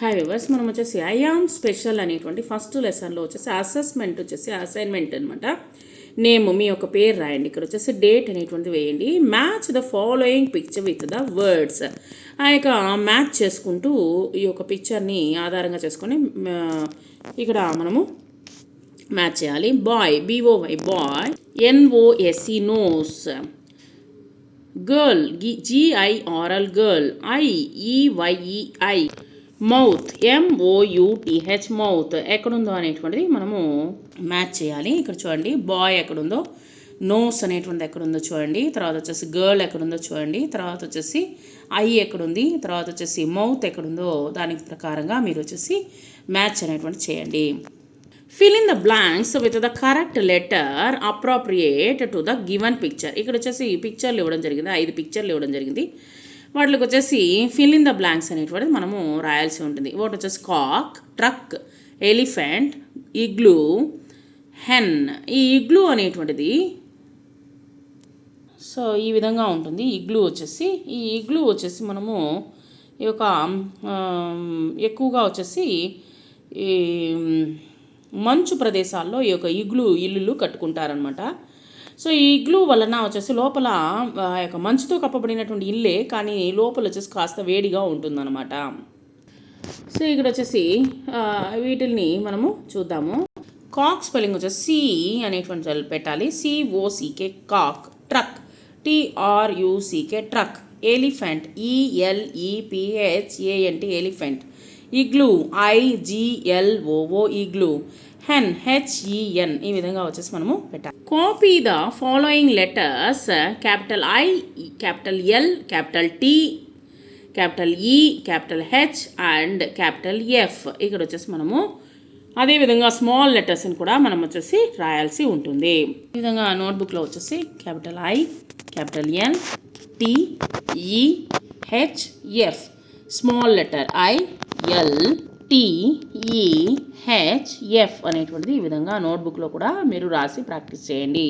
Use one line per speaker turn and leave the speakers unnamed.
Hi viewers, మనం వచ్చేసి I am special అనేటువంటి ఫస్ట్ లెసన్లో వచ్చేసి అసెస్మెంట్ వచ్చేసి అసైన్మెంట్ అనమాట. నేమ్ మీ యొక్క పేరు రాయండి, ఇక్కడ వచ్చేసి డేట్ అనేటువంటిది వేయండి. Match the following picture with the words. ఆ యొక్క మ్యాచ్ చేసుకుంటూ ఈ యొక్క పిక్చర్ని ఆధారంగా చేసుకొని ఇక్కడ మనము మ్యాచ్ చేయాలి. Boy, B O Y boy, N O S E nose, girl GIRL girl, IEYEI, mouth MOUTH mouth ఎక్కడుందో అనేటువంటిది మనము మ్యాచ్ చేయాలి. ఇక్కడ చూడండి, బాయ్ ఎక్కడుందో, నోస్ అనేటువంటిది ఎక్కడుందో చూడండి, తర్వాత వచ్చేసి గర్ల్ ఎక్కడుందో చూడండి, తర్వాత వచ్చేసి ఐ ఎక్కడుంది, తర్వాత వచ్చేసి మౌత్ ఎక్కడుందో దానికి ప్రకారంగా మీరు వచ్చేసి మ్యాచ్ అనేటువంటి చేయండి. Fill in the blanks with the correct letter appropriate to the given picture. ఇక్కడ వచ్చేసి పిక్చర్లు ఇవ్వడం జరిగింది, 5 పిక్చర్లు ఇవ్వడం జరిగింది. వాటికి వచ్చేసి ఫిల్ ఇన్ ద బ్లాంక్స్ అనేటువంటిది మనము రాయాల్సి ఉంటుంది. ఒకటి వచ్చేసి కాక్, ట్రక్, ఎలిఫెంట్, ఇగ్లూ, హెన్. ఈ ఇగ్లూ అనేటువంటిది సో ఈ విధంగా ఉంటుంది. ఇగ్లూ వచ్చేసి మనము ఈ యొక్క ఎక్కువగా వచ్చేసి ఈ మంచు ప్రదేశాల్లో ఈ యొక్క ఇల్లులు కట్టుకుంటారనమాట. సో ఈ ఇగ్లూ వలన వచ్చేసి లోపల యొక్క మంచుతో కప్పబడినటువంటి ఇల్లే, కానీ లోపల వచ్చేసి కాస్త వేడిగా ఉంటుందన్నమాట. సో ఇక్కడ వచ్చేసి వీటిల్ని మనము చూద్దాము. కాక్ స్పెల్లింగ్ వచ్చేసి C అనేటువంటి పెట్టాలి, COCK cock. Truck, TRUCK truck. Elephant, ELEPHANT elephant. Igloo, IGLOO igloo. Hen, HEN. ఈ విధంగా వచ్చేసి మనము పెట్టాలి. Copy the following letters capital I, capital L, capital T, capital E, capital H and capital F. ఇక్కడ వచ్చేసి మనము అదేవిధంగా స్మాల్ లెటర్స్ని కూడా మనం వచ్చేసి రాయాల్సి ఉంటుంది. ఈ విధంగా నోట్బుక్లో వచ్చేసి capital I, capital N, T, E, H, F. Small letter I, L, T, E, H, F అనేటువంటిది ఈ విధంగా నోట్బుక్లో కూడా మీరు రాసి ప్రాక్టీస్ చేయండి.